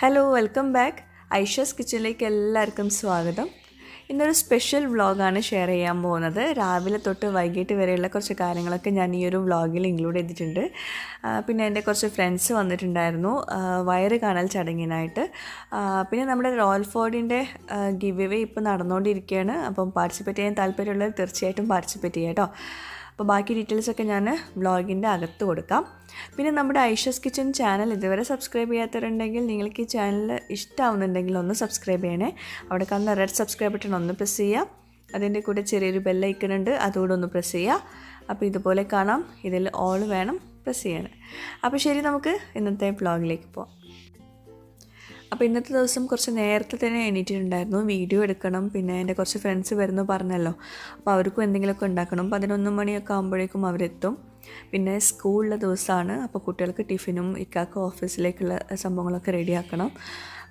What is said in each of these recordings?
Hello welcome back. Aisha's കിച്ചണിലേക്ക് എല്ലാവർക്കും സ്വാഗതം. ഇന്നൊരു സ്പെഷ്യൽ വ്ളോഗാണ് ഷെയർ ചെയ്യാൻ പോകുന്നത്. രാവിലെ തൊട്ട് വൈകിട്ട് വരെയുള്ള കുറച്ച് കാര്യങ്ങളൊക്കെ ഞാൻ ഈ ഒരു വ്ളോഗിൽ ഇൻക്ലൂഡ് ചെയ്തിട്ടുണ്ട്. പിന്നെ എൻ്റെ കുറച്ച് ഫ്രണ്ട്സ് വന്നിട്ടുണ്ടായിരുന്നു വയറ് കാണൽ ചടങ്ങിനായിട്ട്. പിന്നെ നമ്മുടെ റോയൽ ഫോർഡിൻ്റെ ഗിവ് അവേ ഇപ്പോൾ നടന്നുകൊണ്ടിരിക്കുകയാണ്. അപ്പം പാർട്ടിസിപ്പേറ്റ് ചെയ്യാൻ താല്പര്യമുള്ളവർ തീർച്ചയായിട്ടും പാർട്ടിസിപ്പേറ്റ് ചെയ്യാം കേട്ടോ. അപ്പോൾ ബാക്കി ഡീറ്റെയിൽസൊക്കെ ഞാൻ വ്ളോഗിൻ്റെ അകത്ത് കൊടുക്കാം. പിന്നെ നമ്മുടെ ഐഷസ് കിച്ചൺ ചാനൽ ഇതുവരെ സബ്സ്ക്രൈബ് ചെയ്യാത്തവരുണ്ടെങ്കിൽ നിങ്ങൾക്ക് ഈ ചാനൽ ഇഷ്ടമാവുന്നുണ്ടെങ്കിൽ ഒന്ന് സബ്സ്ക്രൈബ് ചെയ്യണേ. അവിടെ കാണുന്ന റെഡ് സബ്സ്ക്രൈബ് ബട്ടൺ ഒന്ന് പ്രസ് ചെയ്യുക. അതിൻ്റെ കൂടെ ചെറിയൊരു ബെല്ലൈക്കൺ ഉണ്ട്, അതുകൂടെ ഒന്ന് പ്രസ് ചെയ്യുക. അപ്പോൾ ഇതുപോലെ കാണാം. ഇതിൽ ഓൾ വേണം പ്രസ് ചെയ്യണേ. അപ്പോൾ ശരി, നമുക്ക് ഇന്നത്തെ വ്ളോഗിലേക്ക് പോകാം. അപ്പോൾ ഇന്നത്തെ ദിവസം കുറച്ച് നേരത്തെ തന്നെ എണീറ്റിട്ടുണ്ടായിരുന്നു. വീഡിയോ എടുക്കണം, പിന്നെ എൻ്റെ കുറച്ച് ഫ്രണ്ട്സ് വരുന്നു പറഞ്ഞല്ലോ, അപ്പോൾ അവർക്കും എന്തെങ്കിലുമൊക്കെ ഉണ്ടാക്കണം. 11 മണിയൊക്കെ ആകുമ്പോഴേക്കും അവരെത്തും. പിന്നെ സ്കൂളിലെ ദിവസമാണ്, അപ്പോൾ കുട്ടികൾക്ക് ടിഫിനും ഇക്കാക്ക് ഓഫീസിലേക്കുള്ള സംഭവങ്ങളൊക്കെ റെഡിയാക്കണം.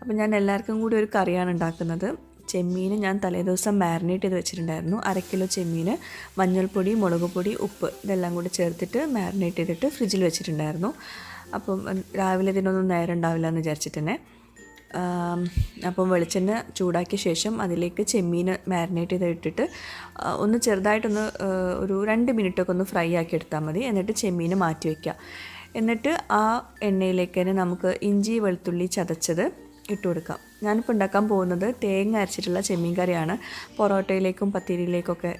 അപ്പോൾ ഞാൻ എല്ലാവർക്കും കൂടി ഒരു കറിയാണ് ഉണ്ടാക്കുന്നത്. ചെമ്മീൻ ഞാൻ തലേദിവസം മാരിനേറ്റ് ചെയ്ത് വെച്ചിട്ടുണ്ടായിരുന്നു. 1/2 കിലോ ചെമ്മീൻ മഞ്ഞൾപ്പൊടി, മുളക് പൊടി, ഉപ്പ് ഇതെല്ലാം കൂടി ചേർത്തിട്ട് മാരിനേറ്റ് ചെയ്തിട്ട് ഫ്രിഡ്ജിൽ വെച്ചിട്ടുണ്ടായിരുന്നു. അപ്പം രാവിലെ ഇതിനൊന്നും നേരം ഉണ്ടാവില്ല എന്ന് വിചാരിച്ചിട്ട് തന്നെ അപ്പം വെളിച്ചെണ്ണ ചൂടാക്കിയ ശേഷം അതിലേക്ക് ചെമ്മീൻ മാരിനേറ്റ് ചെയ്ത് ഇട്ടിട്ട് ഒന്ന് ചെറുതായിട്ടൊന്ന് ഒരു 2 മിനിറ്റൊക്കെ ഒന്ന് ഫ്രൈ ആക്കി എടുത്താൽ മതി. എന്നിട്ട് ചെമ്മീൻ മാറ്റി വയ്ക്കുക. എന്നിട്ട് ആ എണ്ണയിലേക്ക് തന്നെ നമുക്ക് ഇഞ്ചി വെളുത്തുള്ളി ചതച്ചത് ഇട്ട് കൊടുക്കാം. ഞാനിപ്പോൾ ഉണ്ടാക്കാൻ പോകുന്നത് തേങ്ങ അരച്ചിട്ടുള്ള ചെമ്മീൻ കറിയാണ്. പൊറോട്ടയിലേക്കും പത്തിരിയിലേക്കൊക്കെ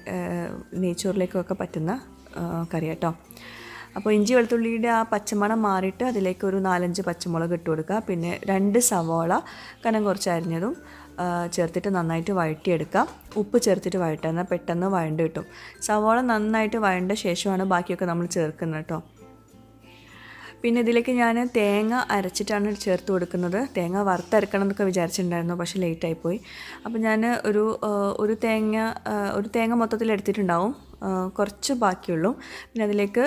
നെയ്ച്ചോറിലേക്കൊക്കെ പറ്റുന്ന കറി കേട്ടോ. അപ്പോൾ ഇഞ്ചി വെളുത്തുള്ളിയുടെ ആ പച്ചമണം മാറിയിട്ട് അതിലേക്ക് ഒരു 4-5 പച്ചമുളക് ഇട്ട് കൊടുക്കുക. പിന്നെ 2 സവാള കനം കുറച്ച് അരിഞ്ഞതും ചേർത്തിട്ട് നന്നായിട്ട് വഴറ്റിയെടുക്കുക. ഉപ്പ് ചേർത്തിട്ട് വഴറ്റുക, എന്നാൽ പെട്ടെന്ന് വഴണ്ട് കിട്ടും. സവാള നന്നായിട്ട് വഴണ്ട ശേഷമാണ് ബാക്കിയൊക്കെ നമ്മൾ ചേർക്കുന്നത് കേട്ടോ. പിന്നെ ഇതിലേക്ക് ഞാൻ തേങ്ങ അരച്ചിട്ടാണ് ചേർത്ത് കൊടുക്കുന്നത്. തേങ്ങ വറുത്തരക്കണം എന്നൊക്കെ വിചാരിച്ചിട്ടുണ്ടായിരുന്നു, പക്ഷേ ലേറ്റായിപ്പോയി. അപ്പോൾ ഞാൻ ഒരു തേങ്ങ മൊത്തത്തിൽ എടുത്തിട്ടുണ്ടാവും, കുറച്ച് ബാക്കിയുള്ളൂ. പിന്നെ അതിലേക്ക്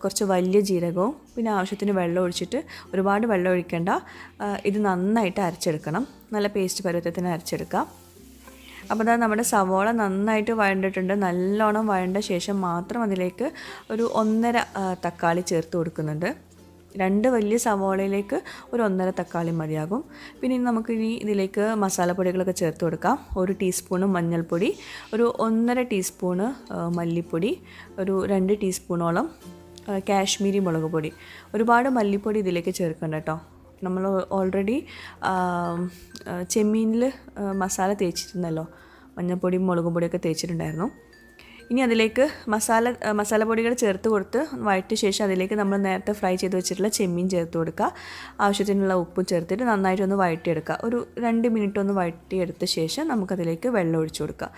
കുറച്ച് വലിയ ജീരകവും പിന്നെ ആവശ്യത്തിന് വെള്ളം ഒഴിച്ചിട്ട്, ഒരുപാട് വെള്ളം ഒഴിക്കേണ്ട, ഇത് നന്നായിട്ട് അരച്ചെടുക്കണം. നല്ല പേസ്റ്റ് പരുവത്തിന് അരച്ചെടുക്കുക. അപ്പോൾ അതാ നമ്മുടെ സവോള നന്നായിട്ട് വഴണ്ടിട്ടുണ്ട്. നല്ലോണം വഴണ്ട ശേഷം മാത്രം അതിലേക്ക് ഒരു 1.5 തക്കാളി ചേർത്ത് കൊടുക്കുന്നുണ്ട്. 2 വലിയ സവോളയിലേക്ക് ഒരു 1.5 തക്കാളി മതിയാകും. പിന്നെ നമുക്കിനി ഇതിലേക്ക് മസാലപ്പൊടികളൊക്കെ ചേർത്ത് കൊടുക്കാം. 1 ടീസ്പൂണ് മഞ്ഞൾപ്പൊടി, ഒരു 1.5 ടീസ്പൂണ് മല്ലിപ്പൊടി, ഒരു 2 ടീസ്പൂണോളം കാശ്മീരി മുളക് പൊടി. ഒരുപാട് മല്ലിപ്പൊടി ഇതിലേക്ക് ചേർക്കണ്ട കേട്ടോ. നമ്മൾ ഓൾറെഡി ചെമ്മീനിൽ മസാല മഞ്ഞൾപ്പൊടിയും മുളക് പൊടിയൊക്കെ തേച്ചിട്ടുണ്ടായിരുന്നു. ഇനി അതിലേക്ക് മസാലപ്പൊടികൾ ചേർത്ത് കൊടുത്ത് വഴറ്റിയ ശേഷം അതിലേക്ക് നമ്മൾ നേരത്തെ ഫ്രൈ ചെയ്ത് വെച്ചിട്ടുള്ള ചെമ്മീൻ ചേർത്ത് കൊടുക്കുക. ആവശ്യത്തിനുള്ള ഉപ്പും ചേർത്തിട്ട് നന്നായിട്ടൊന്ന് വഴറ്റിയെടുക്കുക. ഒരു 2 മിനിറ്റ് ഒന്ന് വഴറ്റിയെടുത്ത ശേഷം നമുക്കതിലേക്ക് വെള്ളം ഒഴിച്ചു കൊടുക്കുക.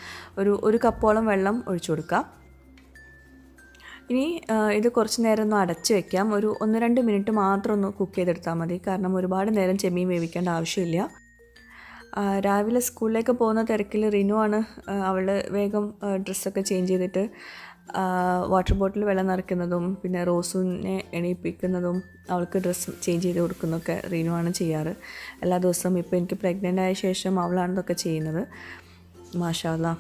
ഒരു കപ്പോളം വെള്ളം ഒഴിച്ചു കൊടുക്കുക. ഇനി ഇത് കുറച്ച് നേരം ഒന്ന് അടച്ച് വയ്ക്കാം. ഒരു 1-2 മിനിറ്റ് മാത്രം ഒന്ന് കുക്ക് ചെയ്തെടുത്താൽ മതി, കാരണം ഒരുപാട് നേരം ചെമ്മീൻ വേവിക്കേണ്ട ആവശ്യമില്ല. രാവിലെ സ്കൂളിലേക്ക് പോകുന്ന തിരക്കിൽ റിനു ആണ്, അവൾ വേഗം ഡ്രസ്സൊക്കെ ചേഞ്ച് ചെയ്തിട്ട് വാട്ടർ ബോട്ടിൽ വെള്ളം നിറയ്ക്കുന്നതും പിന്നെ റോസുവിനെ എണീപ്പിക്കുന്നതും അവൾക്ക് ഡ്രസ്സ് ചേഞ്ച് ചെയ്ത് കൊടുക്കുന്നതൊക്കെ റിനു ആണ് ചെയ്യാറ് എല്ലാ ദിവസവും. ഇപ്പോൾ എനിക്ക് പ്രഗ്നൻ്റ് ആയ ശേഷം അവളാണ് ഇതൊക്കെ ചെയ്യുന്നത്. മാഷാ അല്ലാ.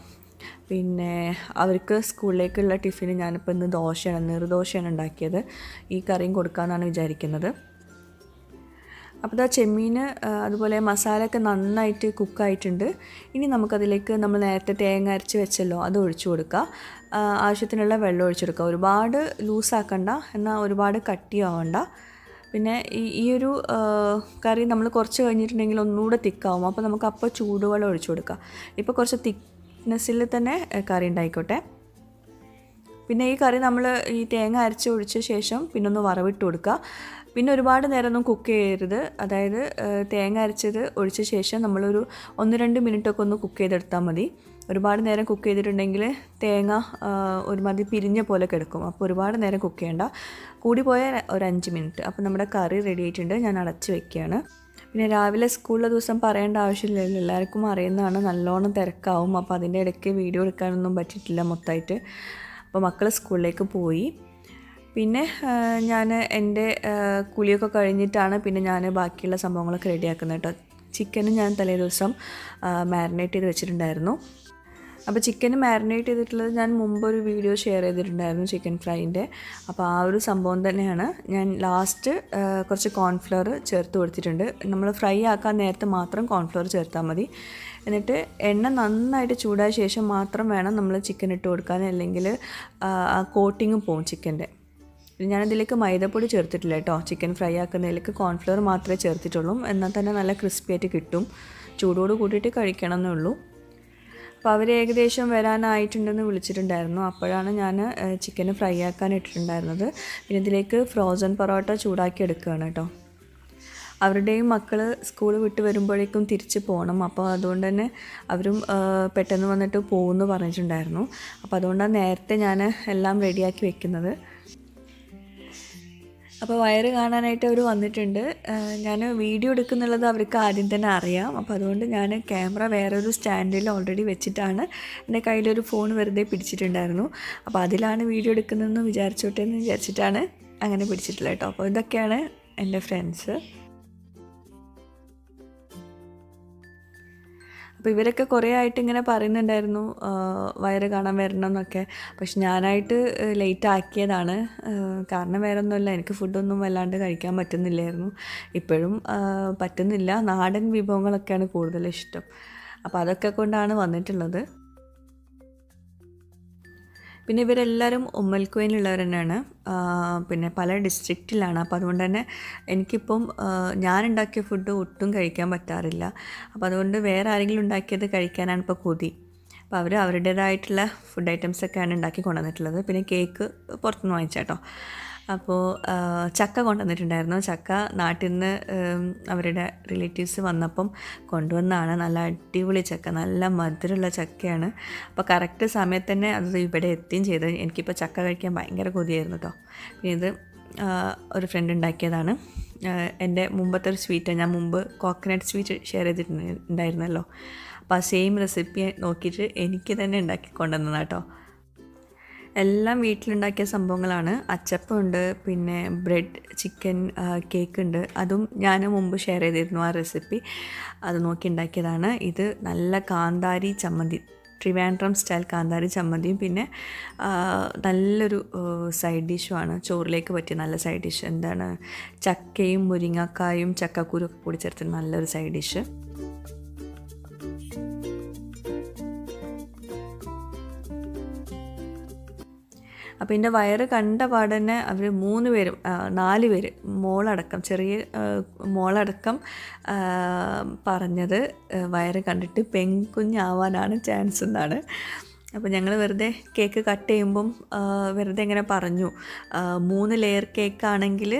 പിന്നെ അവർക്ക് സ്കൂളിലേക്കുള്ള ടിഫിന് ഞാനിപ്പോൾ ഇന്ന് നീർദോശയാണ് ഉണ്ടാക്കിയത്. ഈ കറിയും കൊടുക്കാമെന്നാണ് വിചാരിക്കുന്നത്. അപ്പോൾ ആ ചെമ്മീൻ അതുപോലെ മസാലയൊക്കെ നന്നായിട്ട് കുക്കായിട്ടുണ്ട്. ഇനി നമുക്കതിലേക്ക് നമ്മൾ നേരത്തെ തേങ്ങ അരച്ച് വെച്ചല്ലോ, അത് ഒഴിച്ചു കൊടുക്കുക. ആവശ്യത്തിനുള്ള വെള്ളം ഒഴിച്ചു കൊടുക്കുക. ഒരുപാട് ലൂസാക്കണ്ട, എന്നാൽ ഒരുപാട് കട്ടിയാവണ്ട. പിന്നെ ഈ ഒരു കറി നമ്മൾ കുറച്ച് കഴിഞ്ഞിട്ടുണ്ടെങ്കിൽ ഒന്നുകൂടെ തിക്കാവും. അപ്പോൾ നമുക്ക് ചൂടുവെള്ളം ഒഴിച്ചു കൊടുക്കുക. ഇപ്പോൾ കുറച്ച് തിക്നെസ്സിൽ തന്നെ കറി ഉണ്ടായിക്കോട്ടെ. പിന്നെ ഈ കറി നമ്മൾ ഈ തേങ്ങ അരച്ച് ഒഴിച്ച ശേഷം പിന്നെ ഒന്ന് വറവിട്ട് കൊടുക്കുക. പിന്നെ ഒരുപാട് നേരമൊന്നും കുക്ക് ചെയ്യരുത്. അതായത് തേങ്ങ അരച്ചത് ഒഴിച്ച ശേഷം നമ്മളൊരു 1-2 മിനിറ്റൊക്കെ ഒന്ന് കുക്ക് ചെയ്തെടുത്താൽ മതി. ഒരുപാട് നേരം കുക്ക് ചെയ്തിട്ടുണ്ടെങ്കിൽ തേങ്ങ ഒരുമാതിരി പിരിഞ്ഞ പോലെ കിടക്കും. അപ്പോൾ ഒരുപാട് നേരം കുക്ക് ചെയ്യേണ്ട, കൂടി പോയാൽ ഒരു 5 മിനിറ്റ്. അപ്പോൾ നമ്മുടെ കറി റെഡി ആയിട്ടുണ്ട്. ഞാൻ അടച്ച് വയ്ക്കുകയാണ്. പിന്നെ രാവിലെ സ്കൂളിലെ ദിവസം പറയേണ്ട ആവശ്യമില്ലല്ലോ, എല്ലാവർക്കും അറിയുന്നതാണ്. നല്ലോണം തിരക്കാവും. അപ്പോൾ അതിൻ്റെ ഇടയ്ക്ക് വീഡിയോ എടുക്കാനൊന്നും പറ്റിയിട്ടില്ല മൊത്തമായിട്ട്. അപ്പോൾ മക്കൾ സ്കൂളിലേക്ക് പോയി. പിന്നെ ഞാൻ എൻ്റെ കുളിയൊക്കെ കഴിഞ്ഞിട്ടാണ് പിന്നെ ഞാൻ ബാക്കിയുള്ള സംഭവങ്ങളൊക്കെ റെഡിയാക്കുന്നത് കേട്ടോ. ചിക്കനും ഞാൻ തലേ ദിവസം മാരിനേറ്റ് ചെയ്ത് വെച്ചിട്ടുണ്ടായിരുന്നു. അപ്പോൾ ചിക്കൻ മാരിനേറ്റ് ചെയ്തിട്ടുള്ളത് ഞാൻ മുമ്പൊരു വീഡിയോ ഷെയർ ചെയ്തിട്ടുണ്ടായിരുന്നു ചിക്കൻ ഫ്രൈൻ്റെ. അപ്പോൾ ആ ഒരു സംഭവം തന്നെയാണ് ഞാൻ ലാസ്റ്റ് കുറച്ച് കോൺഫ്ലവർ ചേർത്ത് കൊടുത്തിട്ടുണ്ട്. നമ്മൾ ഫ്രൈ ആക്കാൻ നേരത്തെ മാത്രം കോൺഫ്ലവർ ചേർത്താൽ മതി. എന്നിട്ട് എണ്ണ നന്നായിട്ട് ചൂടായ ശേഷം മാത്രം വേണം നമ്മൾ ചിക്കൻ ഇട്ട് കൊടുക്കാൻ, അല്ലെങ്കിൽ ആ കോട്ടിങ് പോവും ചിക്കൻ്റെ. ഞാനതിലേക്ക് മൈദപ്പൊടി ചേർത്തിട്ടില്ല കേട്ടോ. ചിക്കൻ ഫ്രൈ ആക്കുന്നതിലേക്ക് കോൺഫ്ലവർ മാത്രമേ ചേർത്തിട്ടുള്ളൂ. എന്നാൽ തന്നെ നല്ല ക്രിസ്പിയായിട്ട് കിട്ടും. ചൂടോട് കൂട്ടിയിട്ട് കഴിക്കണം എന്നേ ഉള്ളൂ. അപ്പോൾ അവർ ഏകദേശം വരാനായിട്ടുണ്ടെന്ന് വിളിച്ചിട്ടുണ്ടായിരുന്നു. അപ്പോഴാണ് ഞാൻ ചിക്കൻ ഫ്രൈ ആക്കാൻ ഇട്ടിട്ടുണ്ടായിരുന്നത്. പിന്നെ ഇതിലേക്ക് ഫ്രോസൺ പൊറോട്ട ചൂടാക്കി എടുക്കുകയാണ് കേട്ടോ. അവരുടെയും മക്കൾ സ്കൂൾ വിട്ട് വരുമ്പോഴേക്കും തിരിച്ച് പോകണം. അപ്പോൾ അതുകൊണ്ട് തന്നെ അവരും പെട്ടെന്ന് വന്നിട്ട് പോകുമെന്ന് പറഞ്ഞിട്ടുണ്ടായിരുന്നു. അപ്പോൾ അതുകൊണ്ടാണ് നേരത്തെ ഞാൻ എല്ലാം റെഡിയാക്കി വെക്കുന്നത്. അപ്പോൾ വയറ് കാണാനായിട്ട് അവർ വന്നിട്ടുണ്ട്. ഞാൻ വീഡിയോ എടുക്കുന്നുള്ളത് അവർക്ക് ആദ്യം തന്നെ അറിയാം. അപ്പോൾ അതുകൊണ്ട് ഞാൻ ക്യാമറ വേറൊരു സ്റ്റാൻഡിൽ ഓൾറെഡി വെച്ചിട്ടാണ്, എൻ്റെ കയ്യിലൊരു ഫോൺ വെറുതെ പിടിച്ചിട്ടുണ്ടായിരുന്നു. അപ്പോൾ അതിലാണ് വീഡിയോ എടുക്കുന്നതെന്ന് വിചാരിച്ചോട്ടെ എന്ന് വിചാരിച്ചിട്ടാണ് അങ്ങനെ പിടിച്ചിട്ടുള്ളത് കേട്ടോ. അപ്പോൾ ഇതൊക്കെയാണ് എൻ്റെ ഫ്രണ്ട്സ്. അപ്പോൾ ഇവരൊക്കെ കുറേ ആയിട്ട് ഇങ്ങനെ പറയുന്നുണ്ടായിരുന്നു വയറ് കാണാൻ വരണം എന്നൊക്കെ. പക്ഷെ ഞാനായിട്ട് ലേറ്റ് ആക്കിയതാണ്. കാരണം വേറെ ഒന്നുമില്ല, എനിക്ക് ഫുഡൊന്നും വല്ലാണ്ട് കഴിക്കാൻ പറ്റുന്നില്ലായിരുന്നു. ഇപ്പോഴും പറ്റുന്നില്ല. നാടൻ വിഭവങ്ങളൊക്കെയാണ് കൂടുതൽ ഇഷ്ടം. അപ്പോൾ അതൊക്കെ കൊണ്ടാണ് വന്നിട്ടുള്ളത്. പിന്നെ ഇവരെല്ലാവരും ഉമ്മൽക്കുവയിലുള്ളവർ തന്നെയാണ്. പിന്നെ പല ഡിസ്ട്രിക്റ്റിലാണ്. അപ്പോൾ അതുകൊണ്ട് തന്നെ എനിക്കിപ്പം ഞാനുണ്ടാക്കിയ ഫുഡ് ഒട്ടും കഴിക്കാൻ പറ്റാറില്ല. അപ്പോൾ അതുകൊണ്ട് വേറെ ആരെങ്കിലും ഉണ്ടാക്കിയത് കഴിക്കാനാണ് ഇപ്പോൾ കൊതി. അപ്പോൾ അവർ അവരുടേതായിട്ടുള്ള ഫുഡ് ഐറ്റംസൊക്കെയാണ് ഉണ്ടാക്കി കൊണ്ടുവന്നിട്ടുള്ളത്. പിന്നെ കേക്ക് പുറത്തുനിന്ന് വാങ്ങിച്ചാട്ടോ. അപ്പോൾ ചക്ക കൊണ്ടുവന്നിട്ടുണ്ടായിരുന്നു. ചക്ക നാട്ടിൽ നിന്ന് അവരുടെ റിലേറ്റീവ്സ് വന്നപ്പം കൊണ്ടുവന്നതാണ്. നല്ല അടിപൊളി ചക്ക, നല്ല മധുരമുള്ള ചക്കയാണ്. അപ്പോൾ കറക്റ്റ് സമയത്ത് തന്നെ അത് ഇവിടെ എത്തുകയും ചെയ്ത്. എനിക്കിപ്പോൾ ചക്ക കഴിക്കാൻ ഭയങ്കര കൊതിയായിരുന്നു കേട്ടോ. പിന്നെ ഇത് ഒരു ഫ്രണ്ട് ഉണ്ടാക്കിയതാണ്. എൻ്റെ മുമ്പത്തെ ഒരു സ്വീറ്റ്, ഞാൻ മുമ്പ് കോക്കനട്ട് സ്വീറ്റ് ഷെയർ ചെയ്തിട്ടുണ്ടായിരുന്നല്ലോ. അപ്പോൾ ആ സെയിം റെസിപ്പി നോക്കിയിട്ട് എനിക്ക് തന്നെ ഉണ്ടാക്കി കൊണ്ടുവന്നതാണ് കേട്ടോ. എല്ലാം വീട്ടിലുണ്ടാക്കിയ സംഭവങ്ങളാണ്. അച്ചപ്പമുണ്ട്, പിന്നെ ബ്രെഡ് ചിക്കൻ കേക്ക് ഉണ്ട്. അതും ഞാൻ മുമ്പ് ഷെയർ ചെയ്തിരുന്നു ആ റെസിപ്പി. അത് നോക്കി ഉണ്ടാക്കിയതാണ്. ഇത് നല്ല കാന്താരി ചമ്മന്തി, ട്രിവാൻഡ്രം സ്റ്റൈൽ കാന്താരി ചമ്മന്തിയും പിന്നെ നല്ലൊരു സൈഡ് ഡിഷുമാണ്. ചോറിലേക്ക് പറ്റിയ നല്ല സൈഡ് ഡിഷ്. എന്താണ്, ചക്കയും മുരിങ്ങക്കായും ചക്കക്കുരു ഒക്കെ കൂടി ചേർത്ത് നല്ലൊരു സൈഡ് ഡിഷ്. അപ്പോൾ എൻ്റെ വയറ് കണ്ട പാടെ തന്നെ അവർ 3 പേരും 4 പേര് മോളടക്കം, ചെറിയ മോളടക്കം പറഞ്ഞത് വയറ് കണ്ടിട്ട് പെൺകുഞ്ഞാവാനാണ് ചാൻസ് എന്നാണ്. അപ്പോൾ ഞങ്ങൾ വെറുതെ കേക്ക് കട്ട് ചെയ്യുമ്പം വെറുതെ ഇങ്ങനെ പറഞ്ഞു, 3 ലെയർ കേക്കാണെങ്കിൽ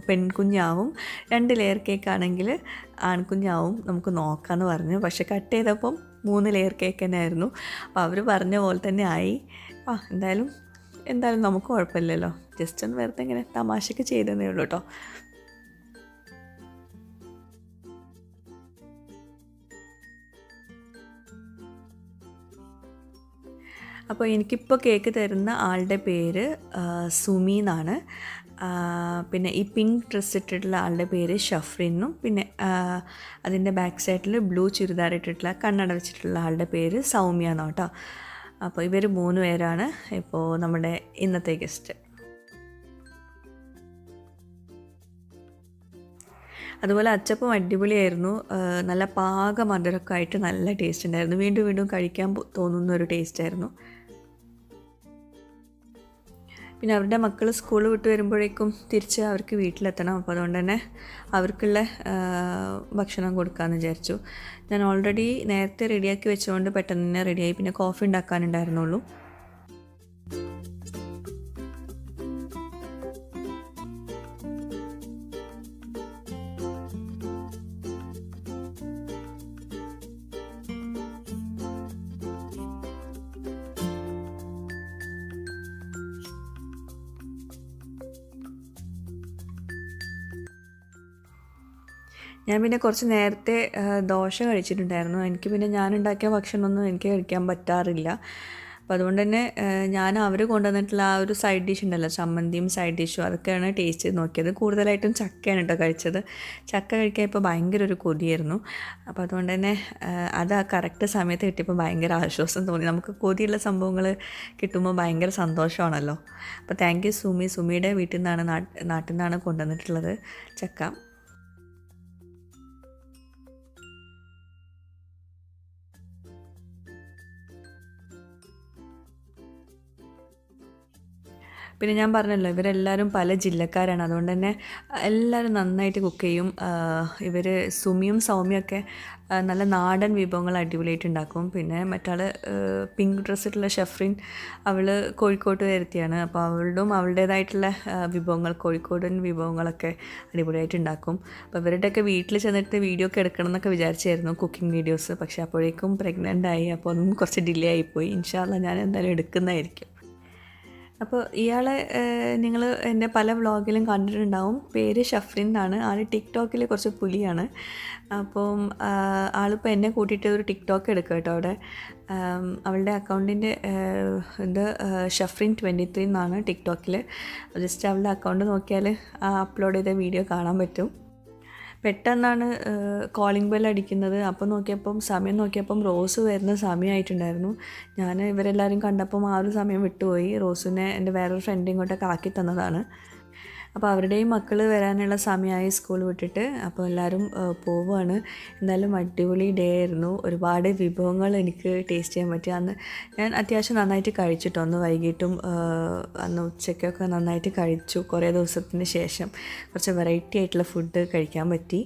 പെൺകുഞ്ഞാവും, 2 ലെയർ കേക്കാണെങ്കിൽ ആൺകുഞ്ഞാവും, നമുക്ക് നോക്കാമെന്ന് പറഞ്ഞു. പക്ഷെ കട്ട് ചെയ്തപ്പം 3 ലെയർ കേക്ക് തന്നെ ആയിരുന്നു. അപ്പോൾ അവർ പറഞ്ഞ പോലെ തന്നെ ആയി. എന്തായാലും നമുക്ക് കുഴപ്പമില്ലല്ലോ, ജസ്റ്റ് ഒന്ന് വെറുതെ ഇങ്ങനെ തമാശയ്ക്ക് ചെയ്തതേ ഉള്ളൂ കേട്ടോ. അപ്പോൾ എനിക്കിപ്പോൾ കേക്ക് തരുന്ന ആളുടെ പേര് സുമി എന്നാണ്. പിന്നെ ഈ പിങ്ക് ഡ്രസ്സ് ഇട്ടിട്ടുള്ള ആളുടെ പേര് ഷഫ്രീനും. പിന്നെ അതിൻ്റെ ബാക്ക് സൈഡിൽ ബ്ലൂ ചുരിദാർ ഇട്ടിട്ടുള്ള കണ്ണട വെച്ചിട്ടുള്ള ആളുടെ പേര് സൗമ്യ എന്നാണ് കേട്ടോ. അപ്പോൾ ഇവർ 3 പേരാണ് ഇപ്പോൾ നമ്മുടെ ഇന്നത്തെ ഗസ്റ്റ്. അതുപോലെ അച്ചപ്പം അടിപൊളിയായിരുന്നു. നല്ല പാക മധുരമൊക്കെ ആയിട്ട് നല്ല ടേസ്റ്റ് ഉണ്ടായിരുന്നു. വീണ്ടും വീണ്ടും കഴിക്കാൻ തോന്നുന്ന ഒരു ടേസ്റ്റായിരുന്നു. പിന്നെ അവരുടെ മക്കൾ സ്കൂൾ വിട്ട് വരുമ്പോഴേക്കും തിരിച്ച് അവർക്ക് വീട്ടിലെത്തണം. അപ്പോൾ അതുകൊണ്ട് തന്നെ അവർക്കുള്ള ഭക്ഷണം കൊടുക്കാമെന്ന് വിചാരിച്ചു. ഞാൻ ഓൾറെഡി നേരത്തെ റെഡിയാക്കി വെച്ചുകൊണ്ട് പെട്ടെന്ന് തന്നെ റെഡിയായി. പിന്നെ കോഫി ഉണ്ടാക്കാനുണ്ടായിരുന്നുള്ളൂ. ഞാൻ പിന്നെ കുറച്ച് നേരത്തെ ദോശ കഴിച്ചിട്ടുണ്ടായിരുന്നു. എനിക്ക് പിന്നെ ഞാനുണ്ടാക്കിയ ഭക്ഷണമൊന്നും എനിക്ക് കഴിക്കാൻ പറ്റാറില്ല. അപ്പോൾ അതുകൊണ്ട് തന്നെ ഞാൻ അവർ കൊണ്ടുവന്നിട്ടുള്ള ആ ഒരു സൈഡ് ഡിഷ് ഉണ്ടല്ലോ, ചമ്മന്തിയും സൈഡ് ഡിഷും, അതൊക്കെയാണ് ടേസ്റ്റ് ചെയ്ത് നോക്കിയത്. കൂടുതലായിട്ടും ചക്കയാണ് കേട്ടോ കഴിച്ചത്. ചക്ക കഴിക്കാൻ ഇപ്പോൾ ഭയങ്കര ഒരു കൊതിയായിരുന്നു. അപ്പോൾ അതുകൊണ്ട് തന്നെ അത് ആ കറക്റ്റ് സമയത്ത് കിട്ടിയപ്പോൾ ഭയങ്കര ആശ്വാസം തോന്നി. നമുക്ക് കൊതിയുള്ള സംഭവങ്ങൾ കിട്ടുമ്പോൾ ഭയങ്കര സന്തോഷമാണല്ലോ. അപ്പോൾ താങ്ക് യു സുമിയുടെ വീട്ടിൽ നിന്നാണ് നാട്ടിൽ നിന്നാണ് കൊണ്ടുവന്നിട്ടുള്ളത് ചക്ക. പിന്നെ ഞാൻ പറഞ്ഞല്ലോ, ഇവരെല്ലാവരും പല ജില്ലക്കാരാണ്. അതുകൊണ്ട് തന്നെ എല്ലാവരും നന്നായിട്ട് കുക്ക് ചെയ്യും. ഇവർ സുമിയും സൗമ്യൊക്കെ നല്ല നാടൻ വിഭവങ്ങൾ അടിപൊളിയായിട്ട് ഉണ്ടാക്കും. പിന്നെ മറ്റാൾ പിങ്ക് ഡ്രസ്സിട്ടുള്ള ഷെഫ്രിൻ, അവൾ കോഴിക്കോട്ട് വരുത്തിയാണ്. അപ്പോൾ അവളുടേതായിട്ടുള്ള വിഭവങ്ങൾ, കോഴിക്കോടൻ വിഭവങ്ങളൊക്കെ അടിപൊളിയായിട്ട് ഉണ്ടാക്കും. അപ്പോൾ ഇവരുടെയൊക്കെ വീട്ടിൽ ചെന്നിട്ട് വീഡിയോ ഒക്കെ എടുക്കണം എന്നൊക്കെ വിചാരിച്ചായിരുന്നു, കുക്കിംഗ് വീഡിയോസ്. പക്ഷേ അപ്പോഴേക്കും പ്രഗ്നൻ്റ് ആയി. അപ്പോൾ ഒന്നും കുറച്ച് ഡിലേ ആയിപ്പോയി. ഇൻഷാ അല്ലാ ഞാൻ എന്തായാലും എടുക്കുന്നതായിരിക്കും. അപ്പോൾ ഇയാളെ നിങ്ങൾ എൻ്റെ പല വ്ളോഗിലും കണ്ടിട്ടുണ്ടാവും. പേര് ഷഫ്രിൻ എന്നാണ്. ആൾ ടിക്ടോക്കിൽ കുറച്ച് പുലിയാണ്. അപ്പം ആളിപ്പോൾ എന്നെ കൂട്ടിയിട്ട് ഒരു ടിക്ടോക്ക് എടുക്കുക കേട്ടോ. അവിടെ അവളുടെ അക്കൗണ്ടിൻ്റെ ഷഫ്രിൻ 23 എന്നാണ് ടിക്ടോക്കിൽ. ജസ്റ്റ് അവളുടെ അക്കൗണ്ട് നോക്കിയാൽ ആ അപ്ലോഡ് ചെയ്ത വീഡിയോ കാണാൻ പറ്റും. പെട്ടെന്നാണ് കോളിംഗ് ബെൽ അടിക്കുന്നത്. അപ്പോൾ സമയം നോക്കിയപ്പം റോസ് വരുന്ന സമയമായിട്ടുണ്ടായിരുന്നു. ഞാൻ ഇവരെല്ലാവരും കണ്ടപ്പം ആ ഒരു സമയം വിട്ടുപോയി. റോസിനെ എൻ്റെ വേറൊരു ഫ്രണ്ട് ഇങ്ങോട്ടൊക്കെ ആക്കി തന്നതാണ്. അപ്പോൾ അവരുടെയും മക്കൾ വരാനുള്ള സമയമായി സ്കൂൾ വിട്ടിട്ട്. അപ്പോൾ എല്ലാവരും പോവുകയാണ്. എന്തായാലും അടിപൊളി ഡേ ആയിരുന്നു. ഒരുപാട് വിഭവങ്ങൾ എനിക്ക് ടേസ്റ്റ് ചെയ്യാൻ പറ്റി. അന്ന് ഞാൻ അത്യാവശ്യം നന്നായിട്ട് കഴിച്ചിട്ടോ. അന്ന് വൈകിട്ടും അന്ന് ഉച്ചയ്ക്കൊക്കെ നന്നായിട്ട് കഴിച്ചു. കുറേ ദിവസത്തിന് ശേഷം കുറച്ച് വെറൈറ്റി ആയിട്ടുള്ള ഫുഡ് കഴിക്കാൻ പറ്റി.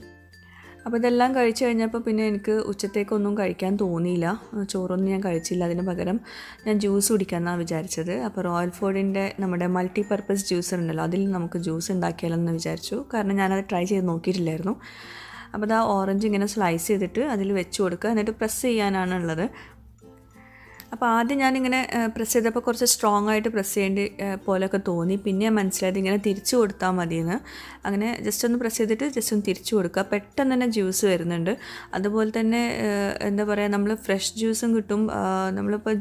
അപ്പോൾ ഇതെല്ലാം കഴിച്ച് കഴിഞ്ഞപ്പോൾ പിന്നെ എനിക്ക് ഉച്ചത്തേക്കൊന്നും കഴിക്കാൻ തോന്നിയില്ല. ചോറൊന്നും ഞാൻ കഴിച്ചില്ല. അതിന് പകരം ഞാൻ ജ്യൂസ് കുടിക്കാമെന്നാണ് വിചാരിച്ചത്. അപ്പോൾ റോയൽ ഫുഡിൻ്റെ നമ്മുടെ മൾട്ടി പർപ്പസ് ജ്യൂസർ ഉണ്ടല്ലോ, അതിൽ നമുക്ക് ജ്യൂസ് ഉണ്ടാക്കിയാലെന്ന് വിചാരിച്ചു. കാരണം ഞാനത് ട്രൈ ചെയ്ത് നോക്കിയിട്ടില്ലായിരുന്നു. അപ്പോൾ അത് ആ ഓറഞ്ച് ഇങ്ങനെ സ്ലൈസ് ചെയ്തിട്ട് അതിൽ വെച്ച് കൊടുക്കുക, എന്നിട്ട് പ്രസ് ചെയ്യാനാണുള്ളത്. അപ്പോൾ ആദ്യം ഞാനിങ്ങനെ പ്രസ് ചെയ്തപ്പോൾ കുറച്ച് സ്ട്രോങ് ആയിട്ട് പ്രസ് ചെയ്യേണ്ടി പോലെയൊക്കെ തോന്നി. പിന്നെ മനസ്സിലായത് ഇങ്ങനെ തിരിച്ചു കൊടുത്താൽ മതിയെന്ന്. അങ്ങനെ ജസ്റ്റ് ഒന്ന് പ്രസ് ചെയ്തിട്ട് ജസ്റ്റ് ഒന്ന് തിരിച്ചു കൊടുക്കുക. പെട്ടെന്ന് തന്നെ ജ്യൂസ് വരുന്നുണ്ട്. അതുപോലെ തന്നെ എന്താ പറയുക, നമ്മൾ ഫ്രഷ് ജ്യൂസും കിട്ടും. നമ്മളിപ്പോൾ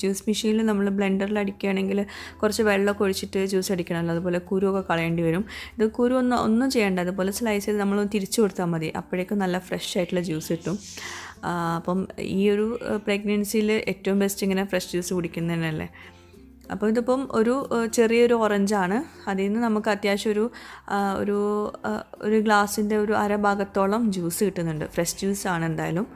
ജ്യൂസ് മെഷീനിൽ നമ്മൾ ബ്ലെൻഡറിൽ അടിക്കുകയാണെങ്കിൽ കുറച്ച് വെള്ളമൊക്കെ ഒഴിച്ചിട്ട് ജ്യൂസ് അടിക്കണമല്ലോ, അതുപോലെ കുരുവൊക്കെ കളയേണ്ടി വരും. ഇത് കുരു ഒന്നും ചെയ്യേണ്ട, അതുപോലെ സ്ലൈസ് ചെയ്ത് നമ്മൾ തിരിച്ചു കൊടുത്താൽ മതി. അപ്പോഴേക്കും നല്ല ഫ്രഷ് ആയിട്ടുള്ള ജ്യൂസ് കിട്ടും. അപ്പം ഈ ഒരു പ്രഗ്നൻസിയിൽ ഏറ്റവും ബെസ്റ്റ് ഇങ്ങനെ ഫ്രഷ് ജ്യൂസ് കുടിക്കുന്നതന്നെയല്ലേ. അപ്പോൾ ഇതിപ്പം ചെറിയൊരു ഓറഞ്ചാണ്. അതിൽ നിന്ന് നമുക്ക് അത്യാവശ്യം ഒരു ഗ്ലാസിൻ്റെ ഒരു അര ഭാഗത്തോളം ജ്യൂസ് കിട്ടുന്നുണ്ട്. ഫ്രഷ് ജ്യൂസാണ് എന്തായാലും.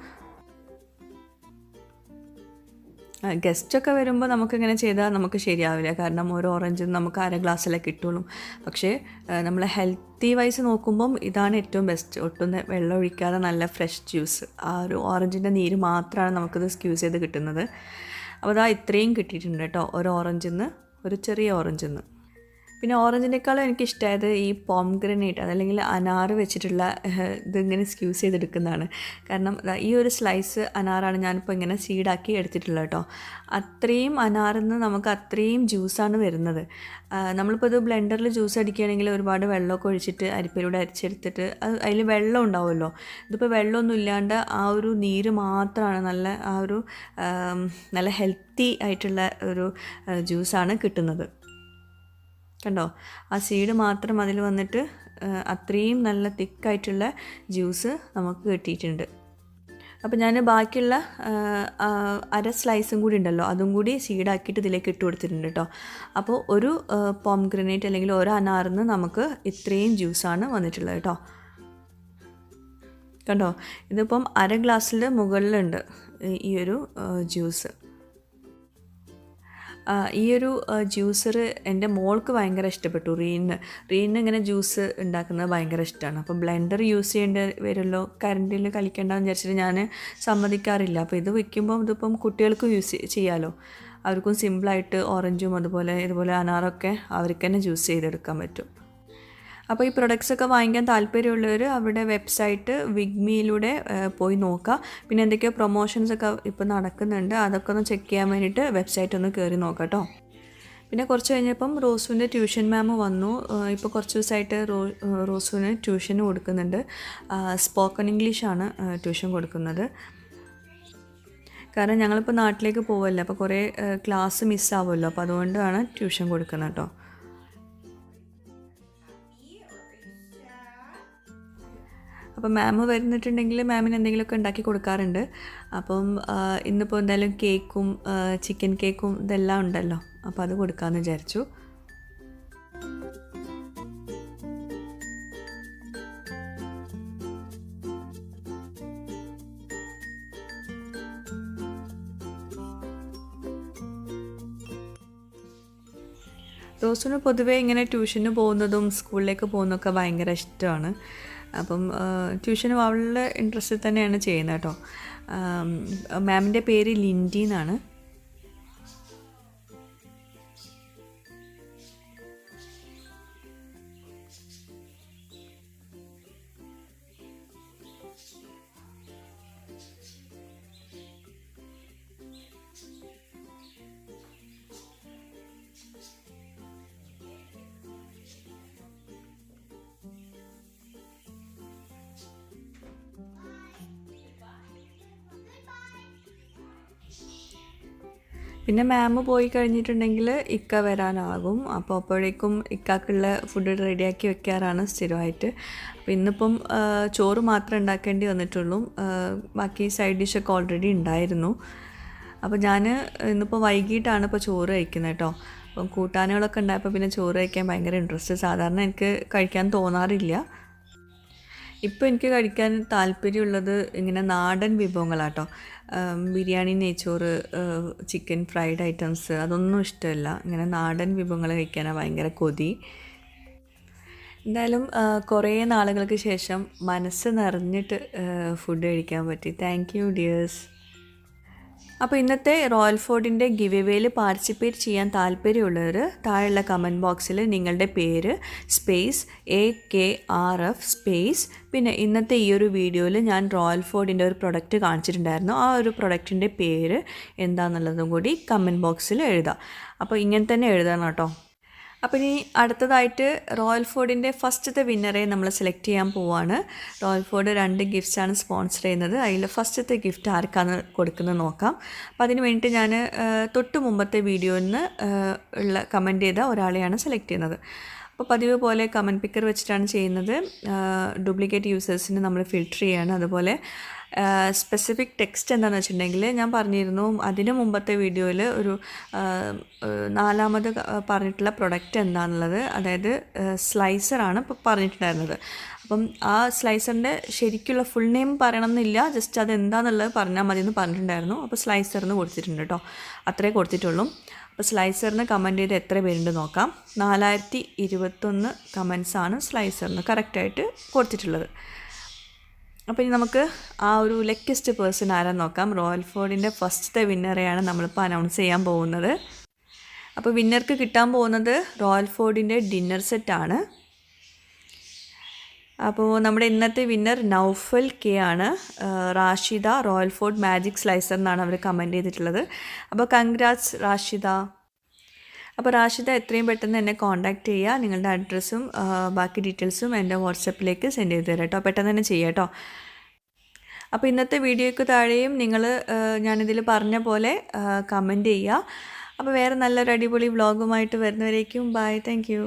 ഗസ്റ്റൊക്കെ വരുമ്പോൾ നമുക്കിങ്ങനെ ചെയ്താൽ നമുക്ക് ശരിയാവില്ല. കാരണം ഓരോ ഓറഞ്ചും നമുക്ക് അര ഗ്ലാസ്സിലേ കിട്ടുള്ളൂ. പക്ഷേ നമ്മൾ ഹെൽത്തി വൈസ് നോക്കുമ്പം ഇതാണ് ഏറ്റവും ബെസ്റ്റ്. ഒട്ടും വെള്ളം ഒഴിക്കാതെ നല്ല ഫ്രഷ് ജ്യൂസ്. ആ ഒരു ഓറഞ്ചിൻ്റെ നീര് മാത്രമാണ് നമുക്കിത് സ്ക്യൂസ് ചെയ്ത് കിട്ടുന്നത്. അപ്പോൾ അതാ ഇത്രയും കിട്ടിയിട്ടുണ്ട് കേട്ടോ, ഒരു ചെറിയ ഓറഞ്ചിൽ നിന്ന്. പിന്നെ ഓറഞ്ചിനേക്കാളും എനിക്കിഷ്ടമായത് ഈ പോംഗ്രനേറ്റ്, അതല്ലെങ്കിൽ അനാറ് വെച്ചിട്ടുള്ള ഇതിങ്ങനെ സ്ക്യൂസ് ചെയ്തെടുക്കുന്നതാണ്. കാരണം ഈ ഒരു സ്ലൈസ് അനാറാണ് ഞാനിപ്പോൾ ഇങ്ങനെ സീഡാക്കി എടുത്തിട്ടുള്ളത് കേട്ടോ. അത്രയും അനാറിൽ നിന്ന് നമുക്ക് അത്രയും ജ്യൂസാണ് വരുന്നത്. നമ്മളിപ്പോൾ ഇത് ബ്ലെൻഡറിൽ ജ്യൂസ് അടിക്കുകയാണെങ്കിൽ ഒരുപാട് വെള്ളമൊക്കെ ഒഴിച്ചിട്ട് അരിപ്പയിലൂടെ അരിച്ചെടുത്തിട്ട് അതിൽ വെള്ളം ഉണ്ടാവുമല്ലോ. ഇതിപ്പോൾ വെള്ളമൊന്നും ഇല്ലാണ്ട് ആ ഒരു നീര് മാത്രമാണ് നല്ല ഹെൽത്തി ആയിട്ടുള്ള ഒരു ജ്യൂസാണ് കിട്ടുന്നത്. കണ്ടോ, ആ സീഡ് മാത്രം അതിൽ വന്നിട്ട് അത്രയും നല്ല തിക്കായിട്ടുള്ള ജ്യൂസ് നമുക്ക് കിട്ടിയിട്ടുണ്ട്. അപ്പോൾ ഞാൻ ബാക്കിയുള്ള അര സ്ലൈസും കൂടി ഉണ്ടല്ലോ, അതും കൂടി സീഡാക്കിയിട്ട് ഇതിലേക്ക് ഇട്ട് കൊടുത്തിട്ടുണ്ട് കേട്ടോ. അപ്പോൾ ഒരു പോംഗ്രനേറ്റ് അല്ലെങ്കിൽ ഒരു അനാറിൽ നിന്ന് നമുക്ക് ഇത്രയും ജ്യൂസാണ് വന്നിട്ടുള്ളത് കേട്ടോ. കണ്ടോ, ഇതിപ്പം അര ഗ്ലാസ്സിൽ മുകളിലുണ്ട് ഈ ഒരു ജ്യൂസ്. ഈ ഒരു ജ്യൂസർ എൻ്റെ മോൾക്ക് ഭയങ്കര ഇഷ്ടപ്പെട്ടു. റീന് ഇങ്ങനെ ജ്യൂസ് ഉണ്ടാക്കുന്നത് ഭയങ്കര ഇഷ്ടമാണ്. അപ്പോൾ ബ്ലെൻഡർ യൂസ് ചെയ്യേണ്ടി വരുമല്ലോ, കറണ്ടിൽ കളിക്കേണ്ടെന്ന് വിചാരിച്ചിട്ട് ഞാൻ സമ്മതിക്കാറില്ല. അപ്പോൾ ഇത് ഇതിപ്പം കുട്ടികൾക്കും യൂസ് ചെയ്യാമല്ലോ. അവർക്കും സിമ്പിളായിട്ട് ഓറഞ്ചും ഇതുപോലെ അനാറൊക്കെ അവർക്ക് തന്നെ ജ്യൂസ് ചെയ്തെടുക്കാൻ പറ്റും. അപ്പോൾ ഈ പ്രൊഡക്ട്സൊക്കെ വാങ്ങിക്കാൻ താല്പര്യമുള്ളവർ അവരുടെ വെബ്സൈറ്റ് വിഗ്മിയിലൂടെ പോയി നോക്കുക. പിന്നെ എന്തൊക്കെയോ പ്രൊമോഷൻസൊക്കെ ഇപ്പോൾ നടക്കുന്നുണ്ട്, അതൊക്കെ ഒന്ന് ചെക്ക് ചെയ്യാൻ വേണ്ടിയിട്ട് വെബ്സൈറ്റ് ഒന്ന് കയറി നോക്കാം കേട്ടോ. പിന്നെ കുറച്ച് കഴിഞ്ഞപ്പം റോസുവിൻ്റെ ട്യൂഷൻ മാം വന്നു. ഇപ്പോൾ കുറച്ച് ദിവസമായിട്ട് റോസുവിന് ട്യൂഷന് കൊടുക്കുന്നുണ്ട്. സ്പോക്കൺ ഇംഗ്ലീഷാണ് ട്യൂഷൻ കൊടുക്കുന്നത്. കാരണം ഞങ്ങളിപ്പോൾ നാട്ടിലേക്ക് പോവല്ലോ, അപ്പോൾ കുറേ ക്ലാസ് മിസ്സാവുമല്ലോ, അപ്പോൾ അതുകൊണ്ടാണ് ട്യൂഷൻ കൊടുക്കുന്നത് കേട്ടോ. അപ്പോൾ മാം വരുന്നിട്ടുണ്ടെങ്കിൽ മാമിന് എന്തെങ്കിലുമൊക്കെ ഉണ്ടാക്കി കൊടുക്കാറുണ്ട്. അപ്പം ഇന്നിപ്പോൾ എന്തായാലും കേക്കും ചിക്കൻ കേക്കും ഇതെല്ലാം ഉണ്ടല്ലോ, അപ്പോൾ അത് കൊടുക്കാമെന്ന് വിചാരിച്ചു. റോസിന് പൊതുവേ ഇങ്ങനെ ട്യൂഷന് പോകുന്നതും സ്കൂളിലേക്ക് പോകുന്നതൊക്കെ ഭയങ്കര ഇഷ്ടമാണ്. അപ്പം ട്യൂഷന് അവളുടെ ഇൻട്രസ്റ്റിൽ തന്നെയാണ് ചെയ്യുന്നത് കേട്ടോ. മാമിൻ്റെ പേര് ലിൻഡി എന്നാണ്. പിന്നെ മാം പോയി കഴിഞ്ഞിട്ടുണ്ടെങ്കിൽ ഇക്ക വരാനാകും. അപ്പോൾ അപ്പോഴേക്കും ഇക്കാക്കുള്ള ഫുഡ് റെഡിയാക്കി വെക്കാറാണ് സ്ഥിരമായിട്ട്. അപ്പോൾ ഇന്നിപ്പം ചോറ് മാത്രമേ ഉണ്ടാക്കേണ്ടി വന്നിട്ടുള്ളൂ. ബാക്കി സൈഡ് ഡിഷൊക്കെ ഓൾറെഡി ഉണ്ടായിരുന്നു. അപ്പോൾ ഞാൻ ഇന്നിപ്പോൾ വൈകിട്ടാണ് ഇപ്പോൾ ചോറ് കഴിക്കുന്നത് കേട്ടോ. അപ്പം കൂട്ടാനുകളൊക്കെ ഉണ്ടായപ്പോൾ പിന്നെ ചോറ് കഴിക്കാൻ ഭയങ്കര ഇൻട്രസ്റ്റ്. സാധാരണ എനിക്ക് കഴിക്കാൻ തോന്നാറില്ല. ഇപ്പോൾ എനിക്ക് കഴിക്കാൻ താല്പര്യമുള്ളത് ഇങ്ങനെ നാടൻ വിഭവങ്ങളാട്ടോ. ബിരിയാണി, നെയ്ച്ചോറ്, ചിക്കൻ ഫ്രൈഡ് ഐറ്റംസ് അതൊന്നും ഇഷ്ടമല്ല. ഇങ്ങനെ നാടൻ വിഭവങ്ങൾ കഴിക്കാനാണ് ഭയങ്കര കൊതി. എന്തായാലും കുറേ നാളുകൾക്ക് ശേഷം മനസ്സ് നിറഞ്ഞിട്ട് ഫുഡ് കഴിക്കാൻ പറ്റി. Thank you dears. അപ്പോൾ ഇന്നത്തെ റോയൽ ഫുഡിൻ്റെ ഗിവ് എവേയിൽ പാർട്ടിസിപ്പേറ്റ് ചെയ്യാൻ താല്പര്യമുള്ളവർ താഴെയുള്ള കമൻറ്റ് ബോക്സിൽ നിങ്ങളുടെ പേര് സ്പേസ് AKRF സ്പേസ് പിന്നെ ഇന്നത്തെ ഈ ഒരു വീഡിയോയിൽ ഞാൻ റോയൽ ഫുഡിൻ്റെ ഒരു പ്രൊഡക്റ്റ് കാണിച്ചിട്ടുണ്ടായിരുന്നു. ആ ഒരു പ്രൊഡക്റ്റിൻ്റെ പേര് എന്താണെന്നുള്ളതും കൂടി കമൻറ്റ് ബോക്സിൽ എഴുതാം. അപ്പോൾ ഇങ്ങനെ തന്നെ എഴുതണം കേട്ടോ. അപ്പോൾ ഇനി അടുത്തതായിട്ട് റോയൽ ഫുഡിൻ്റെ ഫസ്റ്റത്തെ വിന്നറെ നമ്മൾ സെലക്ട് ചെയ്യാൻ പോവുകയാണ്. റോയൽ ഫുഡ് 2 ഗിഫ്റ്റ്സാണ് സ്പോൺസർ ചെയ്യുന്നത്. അതിൽ ഫസ്റ്റത്തെ ഗിഫ്റ്റ് ആർക്കാണ് കൊടുക്കുന്നത് നോക്കാം. അപ്പോൾ അതിന് വേണ്ടിയിട്ട് ഞാൻ തൊട്ട് മുമ്പത്തെ വീഡിയോയിൽ നിന്ന് ഉള്ള കമൻറ്റ് ചെയ്ത ഒരാളെയാണ് സെലക്ട് ചെയ്യുന്നത്. അപ്പോൾ പതിവ് പോലെ കമൻറ്റ് പിക്കർ വെച്ചിട്ടാണ് ചെയ്യുന്നത്. ഡ്യൂപ്ലിക്കേറ്റ് യൂസേഴ്സിന് നമ്മൾ ഫിൽറ്റർ ചെയ്യുകയാണ്. അതുപോലെ സ്പെസിഫിക് ടെക്സ്റ്റ് എന്താണെന്ന് വെച്ചിട്ടുണ്ടെങ്കിൽ ഞാൻ പറഞ്ഞിരുന്നു അതിന് മുമ്പത്തെ വീഡിയോയിൽ ഒരു 4ാമത് പറഞ്ഞിട്ടുള്ള പ്രൊഡക്റ്റ് എന്താണെന്നുള്ളത്, അതായത് സ്ലൈസറാണ് ഇപ്പോൾ പറഞ്ഞിട്ടുണ്ടായിരുന്നത്. അപ്പം ആ സ്ലൈസറിൻ്റെ ശരിക്കുള്ള ഫുൾ നെയിം പറയണമെന്നില്ല, ജസ്റ്റ് അതെന്താണെന്നുള്ളത് പറഞ്ഞാൽ മതി എന്ന് പറഞ്ഞിട്ടുണ്ടായിരുന്നു. അപ്പോൾ സ്ലൈസറിന് കൊടുത്തിട്ടുണ്ട് കേട്ടോ, അത്രേ കൊടുത്തിട്ടുള്ളൂ. അപ്പോൾ സ്ലൈസറിന് കമൻറ്റ് ചെയ്ത് എത്ര പേരുണ്ട് നോക്കാം. 4021 കമൻസാണ് സ്ലൈസറിന് കറക്റ്റായിട്ട് കൊടുത്തിട്ടുള്ളത്. അപ്പോൾ ഇനി നമുക്ക് ആ ഒരു ലക്കിസ്റ്റ് പേഴ്സൺ ആരാന്ന് നോക്കാം. റോയൽ ഫുഡിൻ്റെ ഫസ്റ്റത്തെ വിന്നറെയാണ് നമ്മളിപ്പോൾ അനൗൺസ് ചെയ്യാൻ പോകുന്നത്. അപ്പോൾ വിന്നർക്ക് കിട്ടാൻ പോകുന്നത് റോയൽ ഫുഡിൻ്റെ ഡിന്നർ സെറ്റാണ്. അപ്പോൾ നമ്മുടെ ഇന്നത്തെ വിന്നർ നൗഫൽ കെ ആണ്. Rashida royal food magic slicer എന്നാണ് അവർ കമൻറ്റ് ചെയ്തിട്ടുള്ളത്. അപ്പോൾ കൺഗ്രാറ്റ്സ് റാഷിദ. അപ്പോൾ റാഷിദ എത്രയും പെട്ടെന്ന് എന്നെ കോൺടാക്റ്റ് ചെയ്യുക. നിങ്ങളുടെ അഡ്രസ്സും ബാക്കി ഡീറ്റെയിൽസും എൻ്റെ വാട്സപ്പിലേക്ക് സെൻഡ് ചെയ്ത് തരാം കേട്ടോ. പെട്ടെന്ന് തന്നെ ചെയ്യാം കേട്ടോ. അപ്പോൾ ഇന്നത്തെ വീഡിയോയ്ക്ക് താഴെയും നിങ്ങൾ ഞാനിതിൽ പറഞ്ഞ പോലെ കമൻറ്റ് ചെയ്യുക. അപ്പോൾ വേറെ നല്ലൊരു അടിപൊളി വ്ളോഗുമായിട്ട് വരുന്നവരേക്കും ബൈ. Thank you.